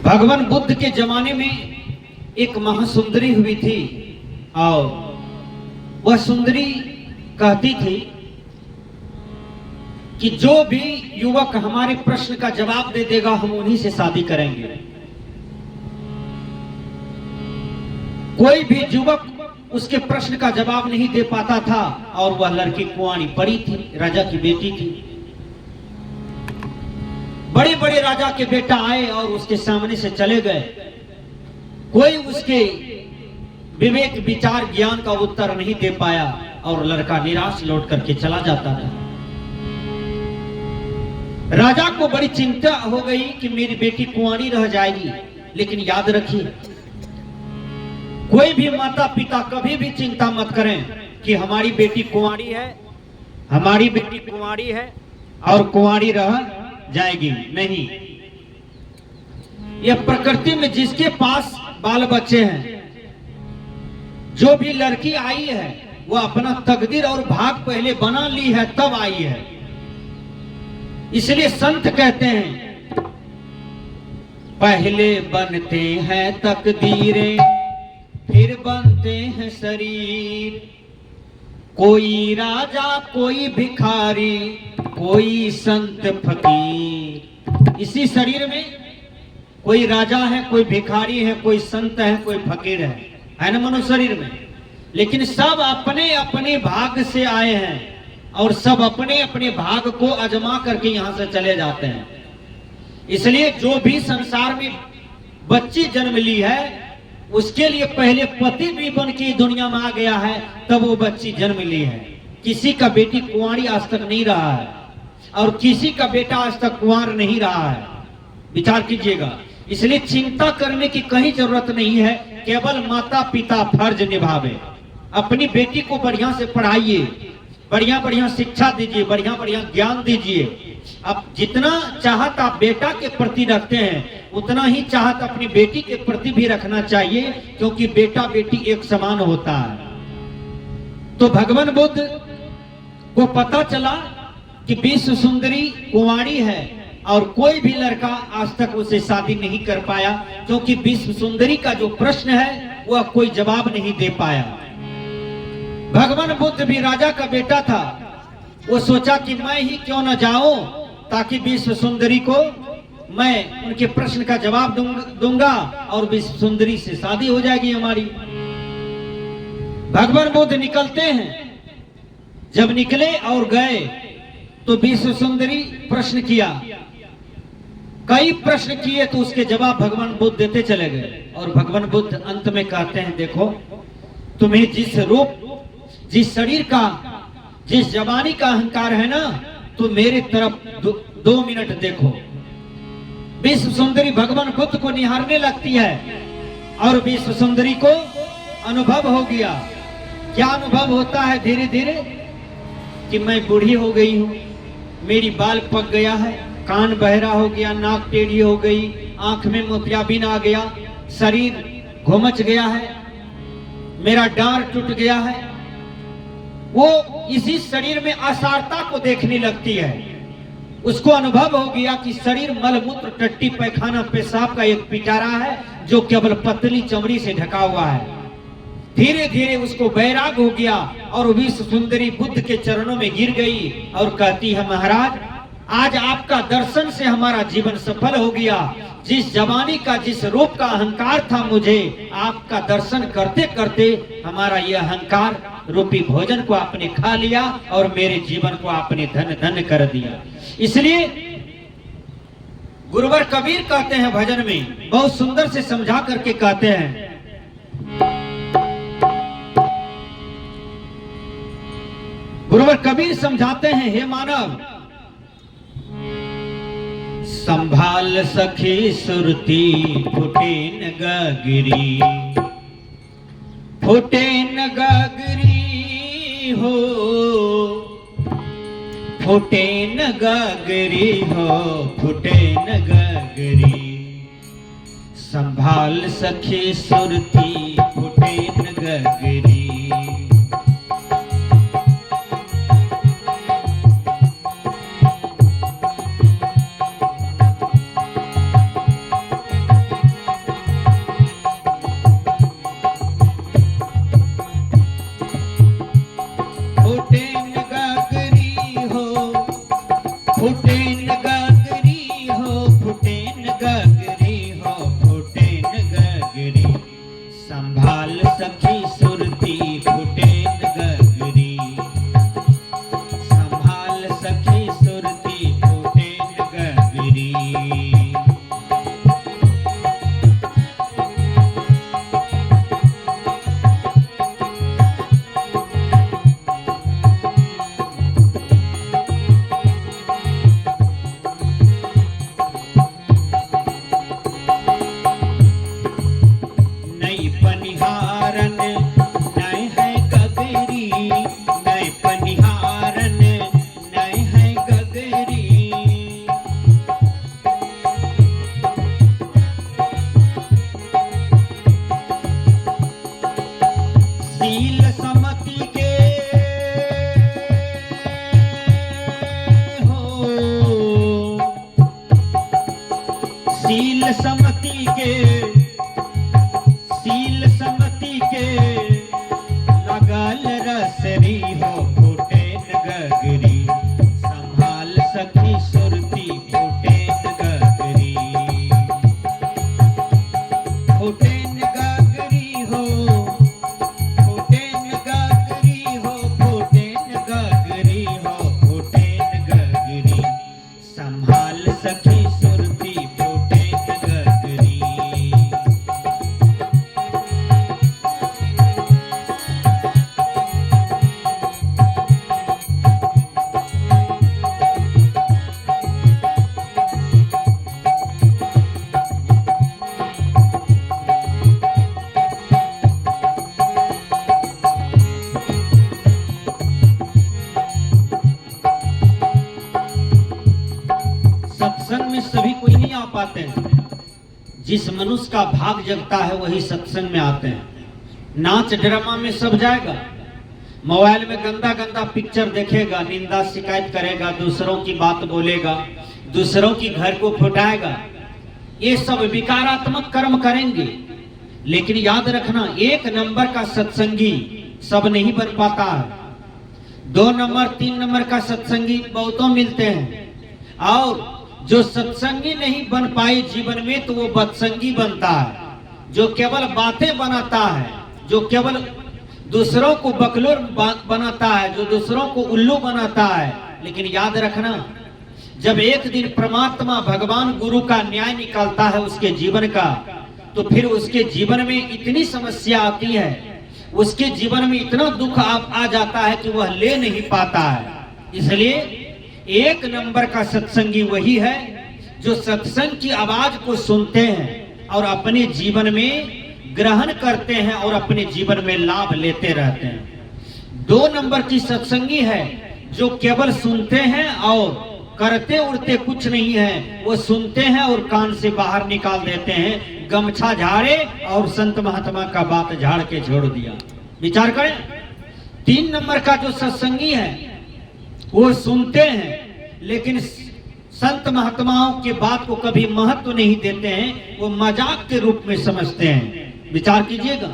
भगवान बुद्ध के जमाने में एक महासुंदरी हुई थी और वह सुंदरी कहती थी कि जो भी युवक हमारे प्रश्न का जवाब दे देगा हम उन्हीं से शादी करेंगे। कोई भी युवक उसके प्रश्न का जवाब नहीं दे पाता था और वह लड़की कुंवारी पड़ी थी, राजा की बेटी थी। बड़े बड़े राजा के बेटा आए और उसके सामने से चले गए, कोई उसके विवेक विचार ज्ञान का उत्तर नहीं दे पाया और लड़का निराश लौट करके चला जाता था। राजा को बड़ी चिंता हो गई कि मेरी बेटी कुंवारी रह जाएगी। लेकिन याद रखिए, कोई भी माता पिता कभी भी चिंता मत करें कि हमारी बेटी कुंवारी है, हमारी बेटी कुंवारी है और कुंवारी रह जाएगी। नहीं, यह प्रकृति में जिसके पास बाल बच्चे हैं, जो भी लड़की आई है वो अपना तकदीर और भाग पहले बना ली है तब आई है। इसलिए संत कहते हैं पहले बनते हैं तकदीरें फिर बनते हैं शरीर। कोई राजा कोई भिखारी कोई संत फकीर। इसी शरीर में कोई राजा है, कोई भिखारी है, कोई संत है, कोई फकीर है ना मनुष्य शरीर में। लेकिन सब अपने अपने भाग से आए हैं और सब अपने अपने भाग को आजमा करके यहां से चले जाते हैं। इसलिए जो भी संसार में बच्ची जन्म ली है उसके लिए पहले पति भी बन के दुनिया में आ गया है, तब वो बच्ची जन्म ली है। किसी का बेटी कुंवारी आज तक नहीं रहा है और किसी का बेटा आज तक कुंवार नहीं रहा है। विचार कीजिएगा। इसलिए चिंता करने की कहीं जरूरत नहीं है, केवल माता पिता फर्ज निभावे। अपनी बेटी को बढ़िया से पढ़ाइए, बढ़िया बढ़िया शिक्षा दीजिए, बढ़िया बढ़िया ज्ञान दीजिए। अब जितना चाहत आप बेटा के प्रति रखते हैं उतना ही चाहत अपनी बेटी के प्रति भी रखना चाहिए, क्योंकि बेटा बेटी एक समान होता है। तो भगवान बुद्ध को पता चला कि विश्व सुंदरी कुंवारी है और कोई भी लड़का आज तक उसे शादी नहीं कर पाया, क्योंकि विश्व सुंदरी का जो प्रश्न है वह कोई जवाब नहीं दे पाया। भगवान बुद्ध भी राजा का बेटा था, वो सोचा कि मैं ही क्यों न जाऊं ताकि विश्व सुंदरी को मैं उनके प्रश्न का जवाब दूंगा और विश्व सुंदरी से शादी हो जाएगी हमारी। भगवान बुद्ध निकलते हैं, जब निकले और गए तो विश्व सुंदरी प्रश्न किया, कई प्रश्न किए तो उसके जवाब भगवान बुद्ध देते चले गए। और भगवान बुद्ध अंत में कहते हैं, देखो तुम्हें जिस रूप जिस शरीर का जिस जवानी का अहंकार है ना, तो मेरे तरफ 2 मिनट देखो। विश्व सुंदरी भगवान बुद्ध को निहारने लगती है और विश्व सुंदरी को अनुभव हो गया। क्या अनुभव होता है धीरे धीरे कि मैं बूढ़ी हो गई हूं, मेरी बाल पक गया है, कान बहरा हो गया, नाक टेढ़ी हो गई, आंख में मोतियाबिंद आ गया, शरीर घुमच गया है, मेरा डांर टूट गया है। वो इसी शरीर में असारता को देखने लगती है। उसको अनुभव हो गया कि शरीर मलमूत्र टट्टी पैखाना पेशाब का एक पिटारा है जो केवल पतली चमड़ी से ढका हुआ है। धीरे धीरे उसको वैराग हो गया और विश्व सुंदरी बुद्ध के चरणों में गिर गई और कहती है, महाराज आज आपका दर्शन से हमारा जीवन सफल हो गया। जिस जवानी का जिस रूप का अहंकार था, मुझे आपका दर्शन करते करते हमारा यह अहंकार रूपी भोजन को आपने खा लिया और मेरे जीवन को आपने धन धन कर दिया। इसलिए गुरुवर कबीर कहते हैं भजन में, बहुत सुंदर से समझा करके कहते हैं, गुरुवर कबीर समझाते हैं, हे मानव संभाल सखी सुरती फुटे न गगरी, फुटे न गगरी हो, फुटे न गगरी हो, फुटे न गगरी। संभाल सखी सुरती फुटे न गगरी। शील समति के लगल रसरी हो फूटे गगरी संभाल सखी सुरती फूटे गगरी फूटे गगरी हो फूटे गगरी हो फूटे गगरी हो फूटे गगरी संभाल सखी सुरती फूटे गगरी। सत्संग में सभी कोई नहीं आ पाते हैं। जिस मनुष्य का भाग जगता है वही सत्संग में आते हैं। नाच ड्रामा में सब जाएगा, मोबाइल में गंदा गंदा पिक्चर देखेगा, निंदा शिकायत करेगा, दूसरों की बात बोलेगा, दूसरों की घर को फुटाएगा, ये सब विकारात्मक कर्म करेंगे। लेकिन याद रखना, एक नंबर का सत्संगी सब नहीं बन पाता है। 2 नंबर 3 नंबर का सत्संगी बहुतों मिलते हैं, और जो सत्संगी नहीं बन पाए जीवन में तो वो बदसंगी बनता है, जो केवल बातें बनाता है, जो केवल दूसरों को बकलोर बनाता है, जो दूसरों को उल्लू बनाता है। लेकिन याद रखना, जब एक दिन परमात्मा भगवान गुरु का न्याय निकालता है उसके जीवन का, तो फिर उसके जीवन में इतनी समस्या आती है, उसके जीवन में इतना दुख आ जाता है कि वह ले नहीं पाता है। इसलिए एक नंबर का सत्संगी वही है जो सत्संग की आवाज को सुनते हैं और अपने जीवन में ग्रहण करते हैं और अपने जीवन में लाभ लेते रहते हैं। 2 नंबर की सत्संगी है जो केवल सुनते हैं और करते उड़ते कुछ नहीं है, वो सुनते हैं और कान से बाहर निकाल देते हैं, गमछा झाड़े और संत महात्मा का बात झाड़ के छोड़ दिया। विचार करें, 3 नंबर का जो सत्संगी है वो सुनते हैं लेकिन संत महात्माओं के बात को कभी महत्व नहीं देते हैं, वो मजाक के रूप में समझते हैं। विचार कीजिएगा,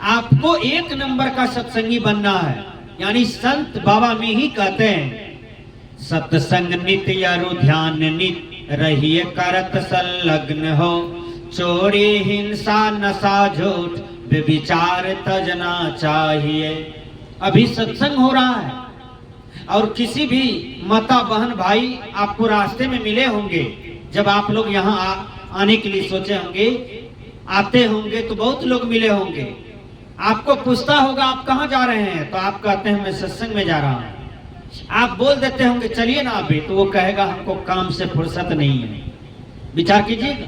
आपको 1 नंबर का सत्संगी बनना है। यानी संत बाबा में ही कहते हैं, सत्संग नित्य अरु ध्यान नित रहिए करत संलग्न हो, चोरी हिंसा नशा झूठ व्यभिचार तजना चाहिए। अभी सत्संग हो रहा है और किसी भी माता बहन भाई आपको रास्ते में मिले होंगे, जब आप लोग यहाँ आने के लिए सोचे होंगे, आते होंगे तो बहुत लोग मिले होंगे। आपको पूछता होगा आप कहाँ जा रहे हैं, तो आप कहते हैं मैं सत्संग में जा रहा हूँ। आप बोल देते होंगे चलिए ना अभी, तो वो कहेगा हमको काम से फुर्सत नहीं है। विचार कीजिएगा,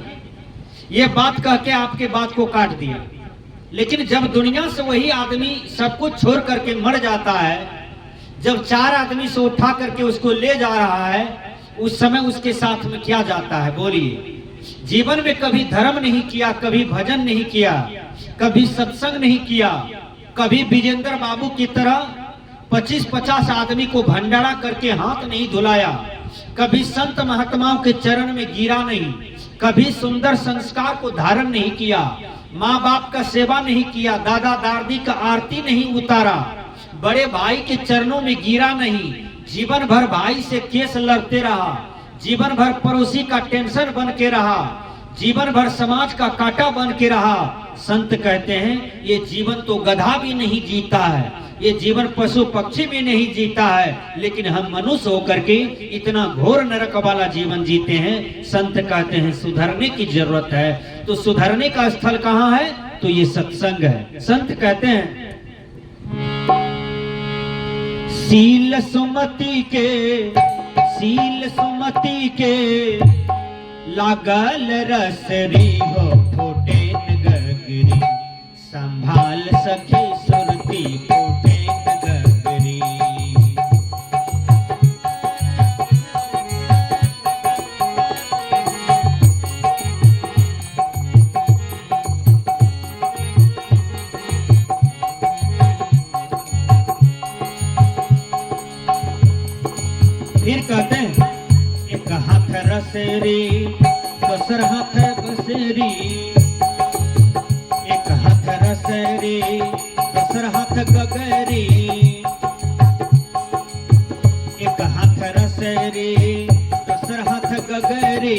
ये बात कह के आपके बात को काट दिया। लेकिन जब दुनिया से वही आदमी सब कुछ छोड़ करके मर जाता है, जब 4 आदमी से उठा करके उसको ले जा रहा है, उस समय उसके साथ में क्या जाता है बोलिए? जीवन में कभी धर्म नहीं किया, कभी भजन नहीं किया, कभी सत्संग नहीं किया, कभी विजेंद्र बाबू की तरह 25-50 आदमी को भंडारा करके हाथ नहीं धुलाया, कभी संत महात्माओं के चरण में गिरा नहीं, कभी सुंदर संस्कार को धारण नहीं किया, माँ बाप का सेवा नहीं किया, दादा दादी का आरती नहीं उतारा, बड़े भाई के चरणों में गिरा नहीं, जीवन भर भाई से केस लड़ते रहा, जीवन भर पड़ोसी का टेंशन बन के रहा, जीवन भर समाज का कांटा बन के रहा। संत कहते हैं ये जीवन तो गधा भी नहीं जीता है, ये जीवन पशु पक्षी भी नहीं जीता है, लेकिन हम मनुष्य होकर के इतना घोर नरक वाला जीवन जीते हैं। संत कहते हैं सुधरने की जरूरत है। तो सुधरने का स्थल कहाँ है? तो ये सत्संग है। संत कहते हैं शील सुमति के लागल रसरी हो फूटे गगरी, संभाल सखी सुरती फूटे गगरी। फिर कहते हैं एक हाथ रसरी तो दोसर हाथ बसेरी, एक हाथ रसरी दोसर हाथ गगरी, एक हाथ रसरी दोसर हाथ गगरी।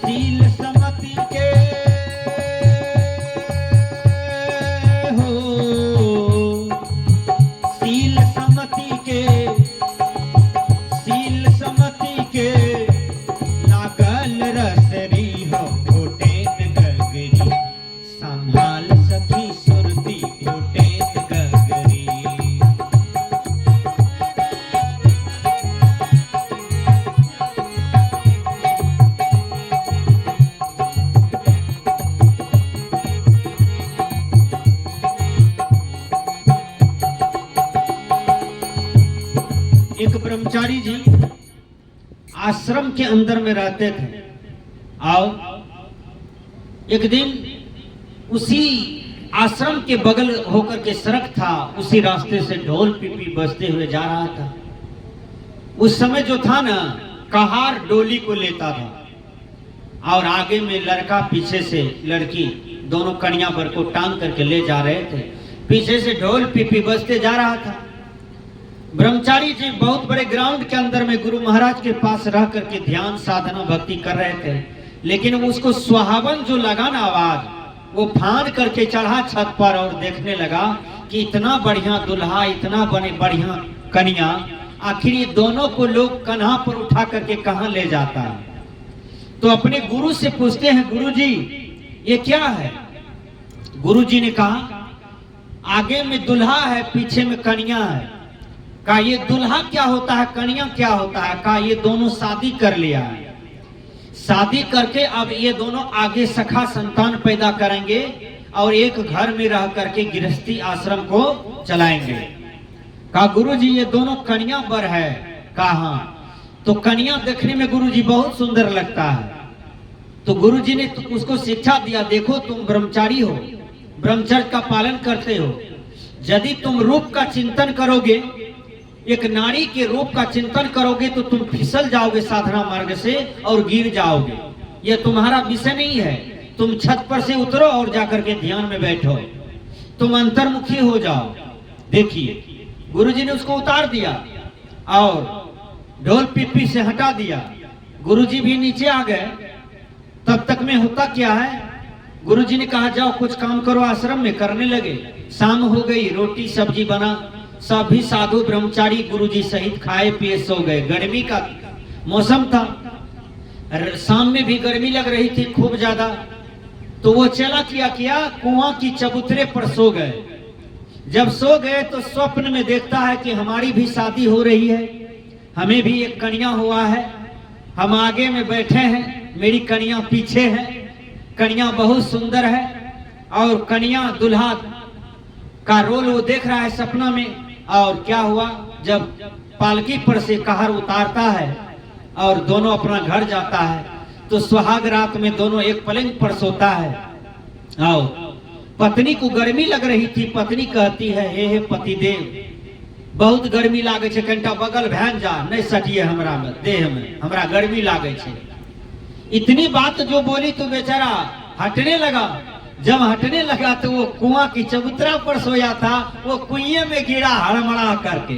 सील समति के हो, सील समति के, सील समति के लागल रसरी हो घोटेन गगरी, संभाल सखी सुरती घोटेन गगरी। एक ब्रह्मचारी जी आश्रम के अंदर में रहते थे और एक दिन उसी आश्रम के बगल होकर के सड़क था, उसी रास्ते से ढोल पिपी बजते हुए जा रहा था। उस समय जो था ना, कहार डोली को लेता था और आगे में लड़का पीछे से लड़की, दोनों कन्या बर को टांग करके ले जा रहे थे। पीछे से ढोल पिपी बजते जा रहा था। ब्रह्मचारी जी बहुत बड़े ग्राउंड के अंदर में गुरु महाराज के पास रह करके ध्यान साधना भक्ति कर रहे थे, लेकिन उसको सुहावन जो लगा ना आवाज, वो फांद करके चढ़ा छत पर और देखने लगा कि इतना बढ़िया दुल्हा, इतना बने बढ़िया कन्या, आखिर ये दोनों को लोग कन्हा पर उठा करके कहाँ ले जाता है। तो अपने गुरु से पूछते हैं, गुरु जी ये क्या है? गुरु जी ने कहा आगे में दुल्हा है, पीछे में कन्या है। कहा ये दुल्हा क्या होता है, कन्या क्या होता है? कहा ये दोनों शादी कर लिया है, शादी करके अब ये दोनों आगे सखा संतान पैदा करेंगे और एक घर में रह करके गृहस्थी आश्रम को चलाएंगे। कहा गुरु जी ये दोनों कन्या बर है। कहा तो कन्या देखने में गुरु जी बहुत सुंदर लगता है। तो गुरु जी ने उसको शिक्षा दिया, देखो तुम ब्रह्मचारी हो, ब्रह्मचर्य का पालन करते हो, यदि तुम रूप का चिंतन करोगे, एक नारी के रूप का चिंतन करोगे तो तुम फिसल जाओगे साधना मार्ग से और गिर जाओगे। यह तुम्हारा विषय नहीं है। तुम छत पर से उतरो और जाकर के ध्यान में बैठो, तुम अंतर्मुखी हो जाओ। देखिए गुरुजी ने उसको उतार दिया और ढोल पिप्पी से हटा दिया। गुरुजी भी नीचे आ गए। तब तक में होता क्या है, गुरुजी ने कहा जाओ कुछ काम करो आश्रम में। करने लगे। शाम हो गई, रोटी सब्जी बना, सभी साधु ब्रह्मचारी गुरुजी सहित खाए पिए सो गए। गर्मी का मौसम था, शाम में भी गर्मी लग रही थी खूब ज्यादा। तो वो चला किया कुआं की चबूतरे पर सो गए। जब सो गए तो स्वप्न में देखता है कि हमारी भी शादी हो रही है, हमें भी एक कन्या हुआ है, हम आगे में बैठे हैं, मेरी कन्या पीछे है। कन्या बहुत सुंदर है और कन्या दुल्हा का रोल वो देख रहा है सपना में। और क्या हुआ, जब पालकी पर से कहार उतारता है और दोनों अपना घर जाता है तो सुहाग रात में दोनों एक पलंग पर सोता है। और पत्नी को गर्मी लग रही थी। पत्नी कहती है, हे पतिदेव बहुत गर्मी लागे छे, कनिटा बगल भैन जा, नहीं सटिए हमरा में, देह में हमरा गर्मी लागे छे। इतनी बात जो बोली तो बेचारा हटने लगा। जब हटने लगा तो वो कुआं की चबूतरा पर सोया था, वो कुएं में गिरा हड़मड़ा करके।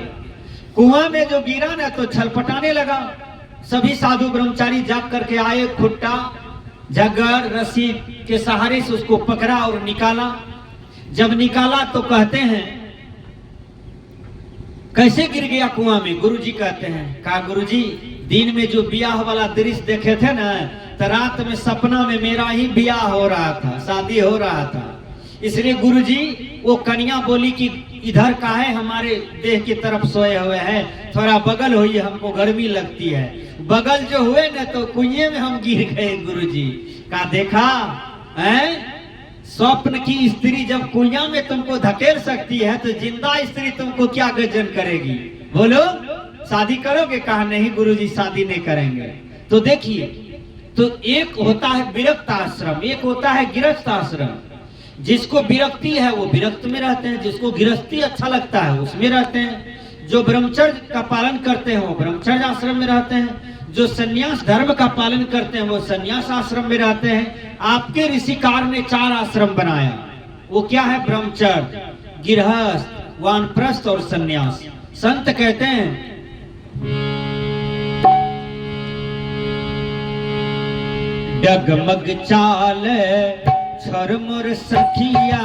कुआं में जो गिरा ना तो छलपटाने लगा। सभी साधु ब्रह्मचारी जाग करके आए, खुट्टा जगर रस्सी के सहारे से उसको पकड़ा और निकाला। जब निकाला तो कहते हैं कैसे गिर गया कुआं में? गुरुजी कहते हैं, कहा गुरुजी दिन में जो ब्याह वाला दृश्य देखे थे ना, तो रात में सपना में मेरा ही ब्याह हो रहा था, शादी हो रहा था। इसलिए गुरुजी वो कन्या बोली कि इधर का है, हमारे देह की तरफ सोए हुए हैं, थोड़ा बगल होइए, हमको गर्मी लगती है। बगल जो हुए ना तो कुएं में हम गिर गए। गुरुजी का देखा है, स्वप्न की स्त्री जब कुएं में तुमको धकेल सकती है तो जिंदा स्त्री तुमको क्या गजन करेगी? बोलो शादी करोगे? कहा नहीं गुरुजी शादी नहीं करेंगे। तो देखिए, तो एक होता है विरक्त आश्रम, एक होता है गृहस्थ आश्रम। जिसको विरक्ति है वो विरक्त में रहते हैं, जिसको गृहस्थी अच्छा लगता है उसमें रहते हैं, जो ब्रह्मचर्य का पालन करते हैं वो ब्रह्मचर्य आश्रम में रहते हैं, जो सन्यास धर्म का पालन करते हैं वो सन्यास आश्रम में रहते हैं। आपके ऋषिकार ने 4 आश्रम बनाया, वो क्या है? ब्रह्मचर्य, गृहस्थ, वानप्रस्थ और सन्यास। संत कहते हैं डगमग चाल छोर मोर सखिया,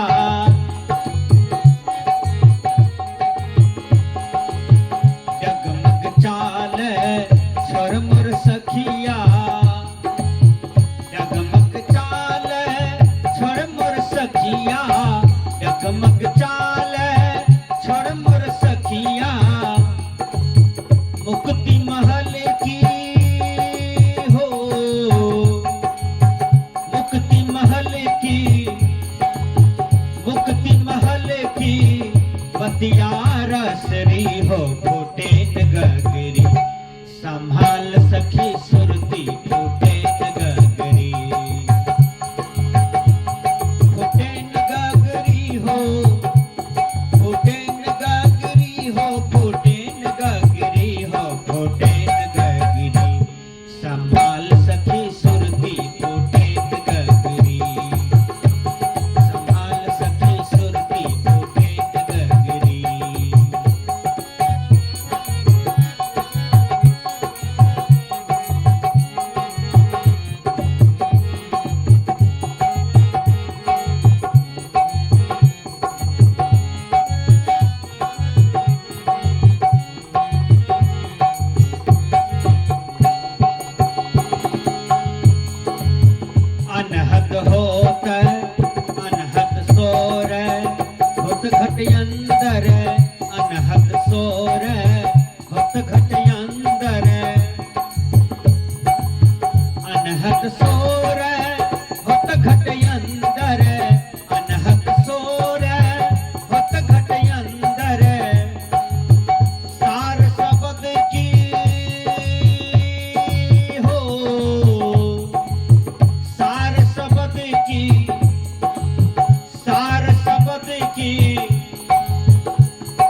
डगमग चाल छोर मोर सखिया, डगमग चाल छोर मोर सखिया, डगमग चाल छोर मोर सखिया, मुक्ति महल की रसरी हो फूटे गगरी, संभाल सखी सुरती फूटे गगरी, फूटे गगरी हो, फूटे गगरी हो, फूटे गगरी हो, फूटे गगरी, संभाल सखी सुरती फूटे गगरी, संभाल सखी सुरती फूटे गगरी। अनहद होत अनहद सोर होत घट अंदर, अनहद सोर होत घट अंदर, अनहद सोर होत घट अंदर, अनहद सोर होत घट अंदर, सार शब्द की हो, सार शब्द की, सार शब्द की,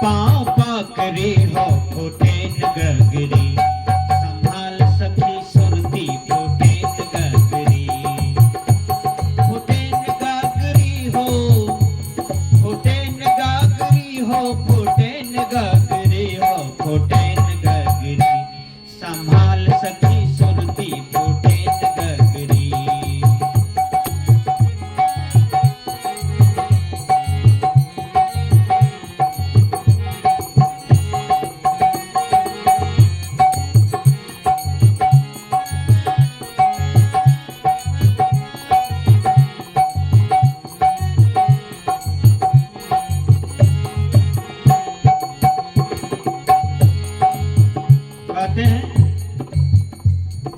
पाँव पकड़े हो फूटे गगरी, संभाल सखी सुरती फूटे गगरी, फूटे गगरी हो, फूटे गगरी हो, फूटे गगरी हो, फूटे गगरी, संभाल सखी सुरती फूटे गगरी। कहते हैं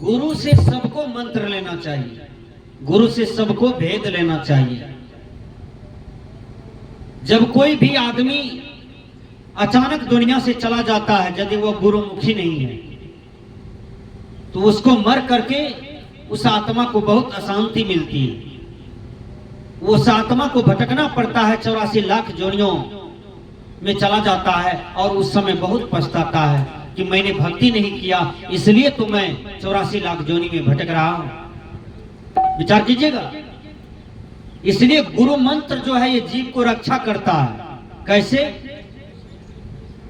गुरु से सबको मंत्र लेना चाहिए, गुरु से सबको भेद लेना चाहिए। जब कोई भी आदमी अचानक दुनिया से चला जाता है, यदि वो गुरुमुखी नहीं है, तो उसको मर करके उस आत्मा को बहुत अशांति मिलती है, उस आत्मा को भटकना पड़ता है, 84 लाख जोनियों में चला जाता है और उस समय बहुत पछताता है कि मैंने भक्ति नहीं किया, इसलिए तो मैं 84 लाख जोनी में भटक रहा हूं। विचार कीजिएगा। इसलिए गुरु मंत्र जो है ये जीव को रक्षा करता है। कैसे?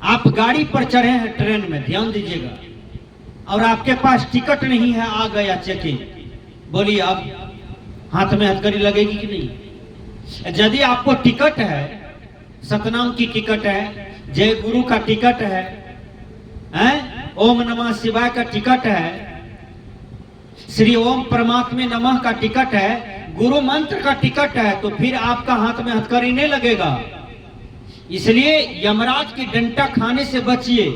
आप गाड़ी पर चढ़े हैं, ट्रेन में, ध्यान दीजिएगा, और आपके पास टिकट नहीं है, आ गया चेकिंग, बोलिए अब हाथ में हथकड़ी लगेगी कि नहीं? यदि आपको टिकट है, सतनाम की टिकट है, जय गुरु का टिकट है, ओम नमः शिवाय का टिकट है, श्री ओम परमात्मे नमः का टिकट है, गुरु मंत्र का टिकट है, तो फिर आपका हाथ में हथकड़ी नहीं लगेगा। इसलिए यमराज की डंटा खाने से बचिए।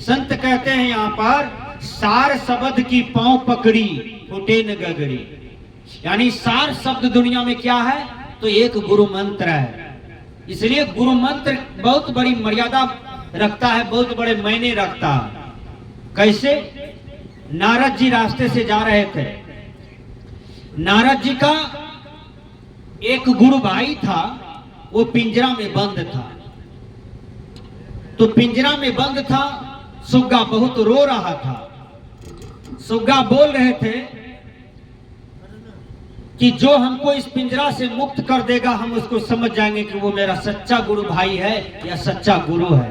संत कहते हैं यहाँ पर, सार शब्द की पांव पकड़ी फूटे न गगरी, यानी सार शब्द दुनिया में क्या है? तो एक गुरु मंत्र है। इसलिए गुरु मंत्र बहुत बड़ी मर्यादा रखता है, बहुत बड़े मायने रखता है। कैसे? नारद जी रास्ते से जा रहे थे, नारद जी का एक गुरु भाई था, वो पिंजरा में बंद था। तो पिंजरा में बंद था, सुग्गा बहुत रो रहा था। सुग्गा बोल रहे थे कि जो हमको इस पिंजरा से मुक्त कर देगा, हम उसको समझ जाएंगे कि वो मेरा सच्चा गुरु भाई है या सच्चा गुरु है।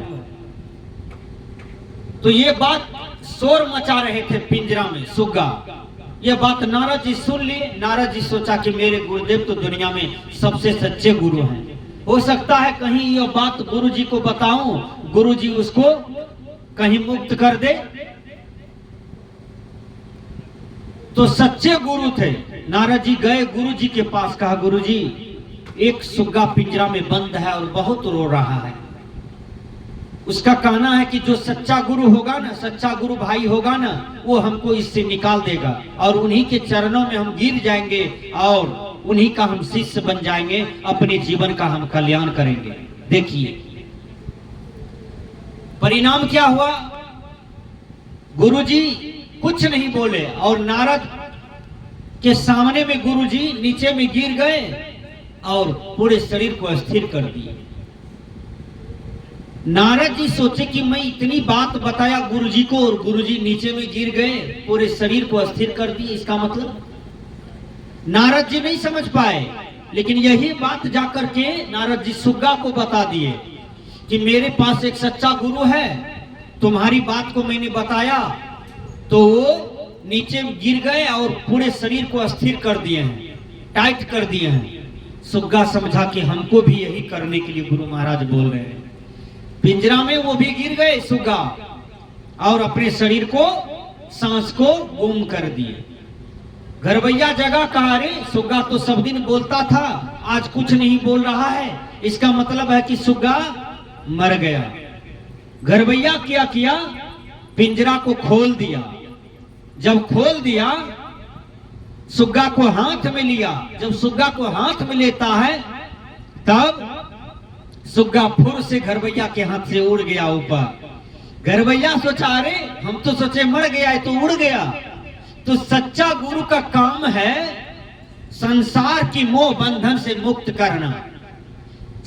तो ये बात शोर मचा रहे थे पिंजरा में सुग्गा। ये बात नारद जी सुन लिए। नारद जी सोचा कि मेरे गुरुदेव तो दुनिया में सबसे सच्चे गुरु हैं, हो सकता है कहीं ये बात गुरु जी को बताऊं, गुरु जी उसको कहीं मुक्त कर दे। तो सच्चे गुरु थे। नारद जी गए गुरु जी के पास, कहा गुरु जी एक सुग्गा पिंजरा में बंद है और बहुत रो रहा है। उसका कहना है कि जो सच्चा गुरु होगा ना, सच्चा गुरु भाई होगा ना, वो हमको इससे निकाल देगा और उन्हीं के चरणों में हम गिर जाएंगे और उन्हीं का हम शिष्य बन जाएंगे, अपने जीवन का हम कल्याण करेंगे। देखिए परिणाम क्या हुआ। गुरुजी कुछ नहीं बोले और नारद के सामने में गुरुजी नीचे में गिर गए और पूरे शरीर को अस्थिर कर दिए। नारद जी सोचे कि मैं इतनी बात बताया गुरुजी को और गुरुजी नीचे में गिर गए, पूरे शरीर को अस्थिर कर दिए। इसका मतलब नारद जी नहीं समझ पाए, लेकिन यही बात जाकर के नारद जी सुग्गा को बता दिए कि मेरे पास एक सच्चा गुरु है, तुम्हारी बात को मैंने बताया तो वो नीचे गिर गए और पूरे शरीर को अस्थिर कर दिए हैं, टाइट कर दिए हैं। सुग्गा समझा कि हमको भी यही करने के लिए गुरु महाराज बोल रहे हैं। पिंजरा में वो भी गिर गए सुग्गा और अपने शरीर को, सांस को गुम कर दिए। घरवैया जगह कहा, रे सुग्गा तो सब दिन बोलता था, आज कुछ नहीं बोल रहा है, इसका मतलब है कि सुग्गा मर गया। घरवैया क्या किया, पिंजरा को खोल दिया। जब खोल दिया, सुग्गा को हाथ में लिया। जब सुग्गा को हाथ में लेता है तब सुग्गा फुर से घरवैया के हाथ से उड़ गया ऊपर। घरवैया सोचा, अरे हम तो सोचे मर गया है, तो उड़ गया। तो सच्चा गुरु का काम है संसार की मोह बंधन से मुक्त करना,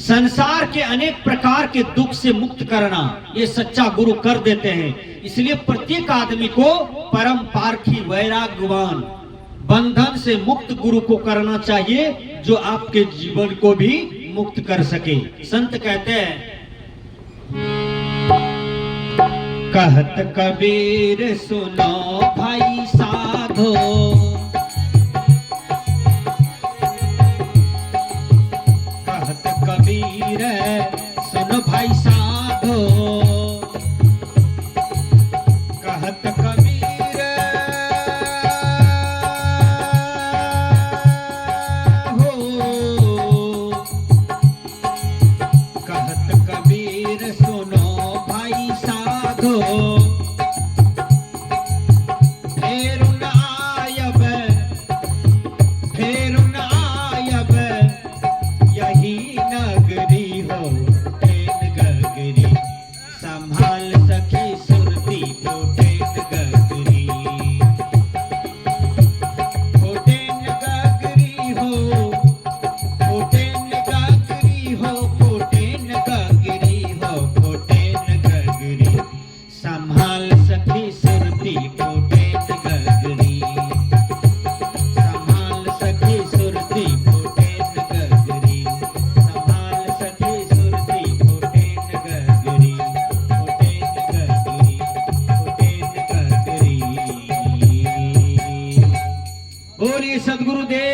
संसार के अनेक प्रकार के दुख से मुक्त करना। ये सच्चा गुरु कर देते हैं। इसलिए प्रत्येक आदमी को परम पारखी वैराग्यवान बंधन से मुक्त गुरु को करना चाहिए, जो आपके जीवन को भी मुक्त कर सके। संत कहते हैं, कहत कबीर सुनो भाई साधो, कहत कबीर सुनो भाई साधो, कहत कबीर हो, कहत कबीर सुनो भाई साधो, फेर न आयब, फेर न आयब, यही नगरी हो टेन गगरी, संभाल सखी सुरती को टेन गगरी, कोटेन गगरी हो, कोटेन गगरी हो, कोटेन गगरी हो, कोटेन गगरी, संभाल सखी सुरती कोटेन गगरी, संभाल सखी सुरती कोटेन गगरी, संभाल सखी सुरती कोटेन गगरी, कोटेन गगरी, कोटेन गगरी। बोलिए सद्गुरुदेव